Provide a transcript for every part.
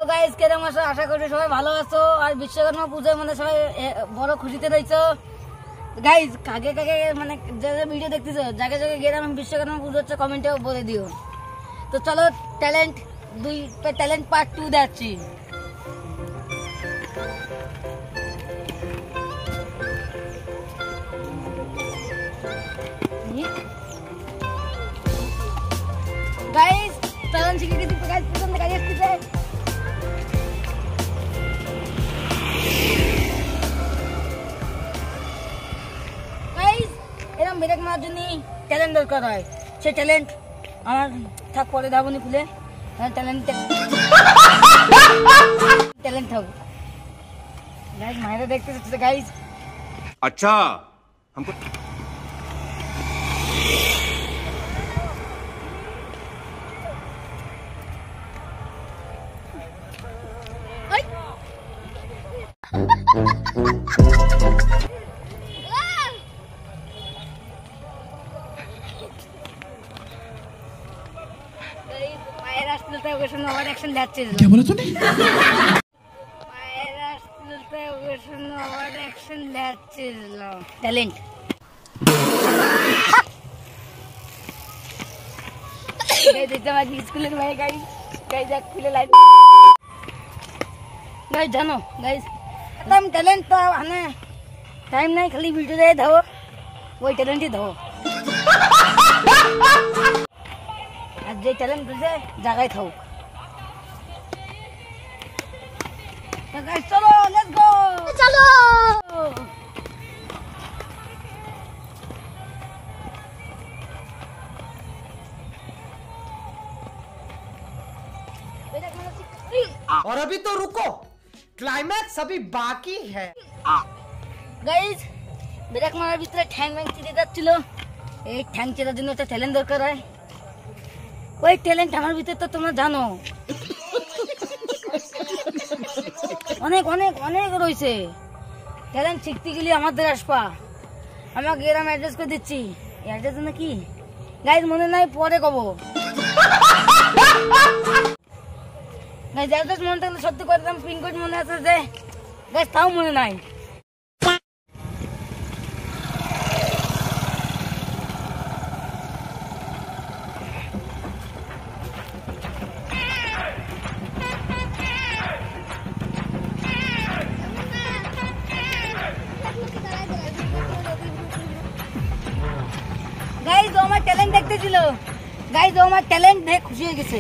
Guys কেরম আছো? আশা করি সবাই ভালো আছো আর বিশ্বকর্মা পূজায় মানে সবাই বড় খুশিতে রয়েছো। গাইস কাকে কাকে মানে যারা ভিডিও দেখতেছো জায়গা জায়গায় গেলাম বিশ্বকর্মা পুজো হচ্ছে কমেন্টে বলে দিও। তো চলো ট্যালেন্ট 2 ট্যালেন্ট পার্ট 2 যাচ্ছি। गाइस टैलेंट सीखे किसी प्रकार पसंद गाइस किसे गाइस এরকম ব্রেক মারার জন্য ট্যালেন্ট দরকার হয়। সেই ট্যালেন্ট আমার থাক পরে দাবনি খুলে ট্যালেন্ট থাক गाइस मायरा देखते गाइस। अच्छा हमको क्या बोला तूने? टैलेंट स्कूल जानो गाइस एकदम टैलेंट तो हमें टाइम नहीं खाली वीडियो दे धो वही टैलेंट ही धो आज जे टैलेंट तुझे जगह थाओ। तो गाइस चलो लेट्स गो चलो। और अभी तो रुको क्लाइमैक्स अभी बाकी है। गाइस ব্রেক মারার ভিতরে ঠ্যাং ম্যাং চিড়ে যাচ্ছিল। এই ঠ্যাং চেরার জন্য একটা ট্যালেন্ট দরকার হয়। ওই ট্যালেন্ট আমার ভিতরে তো তোমরা জানো অনেক অনেক অনেক রয়েছে। ট্যালেন্ট শিখতে গেলে আমাদের আসবা। আমাকে এরম অ্যাড্রেস করে দিচ্ছি। অ্যাড্রেস নাকি গাইস মনে নাই পরে কব। গাইস অ্যাড্রেস মনে থাকলে সত্যি করে দিলাম। পিনকোড মনে আছে যে গাইস তাও মনে নাই। गाइस वो हमारा टैलेंट देखते ছিল। गाइस वो हमारा टैलेंट देख खुशी हो গেছে।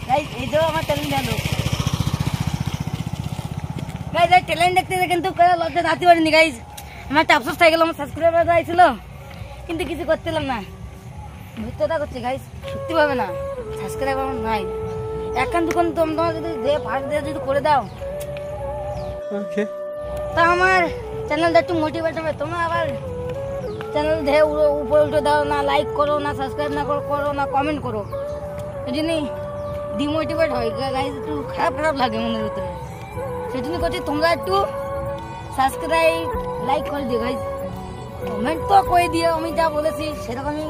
गाइस এই যে আমার ট্যালেন্ট জানো। गाइस এই ট্যালেন্ট দেখতে কিন্তু করা লজ্জা দাঁতি পারিনি। गाइस আমার একটা আফসোস হয়ে গেল। আমার সাবস্ক্রাইবার আইছিল কিন্তু কিছু করতেলাম না। ভিতরটা করছে गाइस সত্যি ভাবে না সাবস্ক্রাইবার নাই। এখন যখন তোমরা যদি দে পাঁচ দিয়ে যদি করে দাও ওকে তা আমার চ্যানেলটা একটু মোটিভেট হবে। তোমরা আবার চ্যানেল ধরে উপরে উঠে দাও না, লাইক করো না, সাবস্ক্রাইব না করো না, কমেন্ট করো। এই জন্য ডিমোটিভেট হয় গাইস, একটু খারাপ খারাপ লাগে মনের ভিতরে। সেই জন্য করছি তোমরা একটু সাবস্ক্রাইব লাইক করে দিও গাইস। কমেন্ট তো করে দিও। আমি যা বলেছি সেরকমই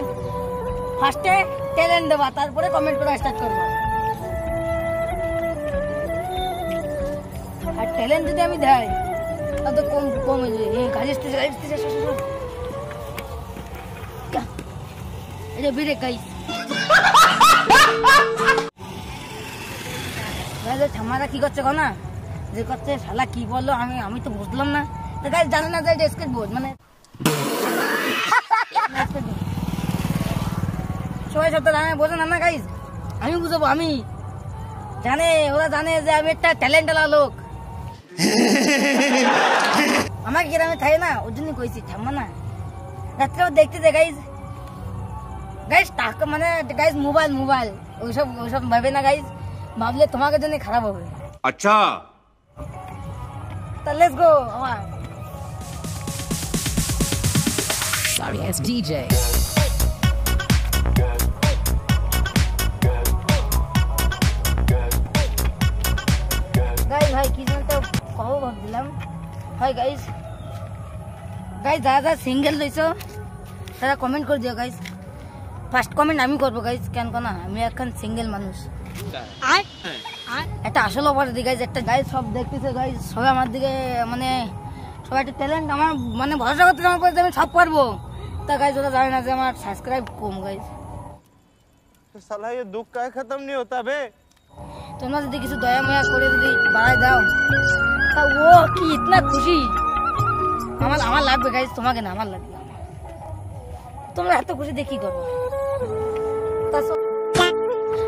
ফার্স্টে ট্যালেন্ট দেবা তারপরে কমেন্ট করা স্টার্ট করবো। আর ট্যালেন্ট যদি আমি দেয় तो कम कम है गाड़ी से ये ब्रेक गाइस गाइस हमारा की করছে কোনা যে করছে শালা কি বললো আমি তো বুঝলাম না। তো গাইস জানে না যে স্কেটবোর্ড মানে সবাই সব তো জানে বোঝে না গাইস। আমি বুঝাবো আমি জানে ওরা জানে যে আমি একটা ট্যালেন্টওয়ালা লোক। আমার গ্রামে থাকে না ওর জন্য কইছি থামো না রাত্রে দেখতে দে গাইস। গাইস টাকা মানে গাইস মোবাইল ওইসব ভাবে না গাইস। ভাবলে তোমাকে জন্য খারাপ হবে। আচ্ছা তো লেটস গো আমার Sorry ass DJ গাইস ভাই কি জানো তো কও ভাবছিলাম হাই গাইস যারা সিঙ্গেল রয়েছো তারা কমেন্ট করে দিও গাইস। ফার্স্ট কমেন্ট আমি করবো গাইজ, কেন না আমি এখন সিঙ্গেল মানুষ। একটা আসল অফার দিই গাইজ, একটা গাইজ সব দেখতেছে গাইজ, সবাই আমার দিকে মানে সবাই একটা ট্যালেন্ট আমার মানে ভরসা করতে আমার উপর যে আমি সব পারবো, তা গাইজ ওরা জানে না যে আমার সাবস্ক্রাইব কম গাইজ। साला ये दुख का खत्म नहीं होता बे। তোমরা যদি কিছু দয়া ময়া করে যদি বাড়াই দাও তা ও কি ইতনা খুশি, আমার লাগবে গাইজ, তোমাকে না আমার লাগবে। তোমরা এত খুশি দেখি করবো।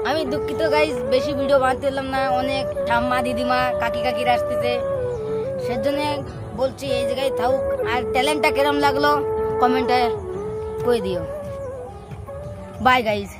আমি দুঃখিত গাইজ, বেশি ভিডিও বানাতে পারলাম না, অনেক ঠাম্মা দিদিমা কাকিরা আসতেছে, সেজন্য বলছি এই জায়গায় থাকুক। আর ট্যালেন্টটা কিরম লাগলো কমেন্টে করে দিও। By guys.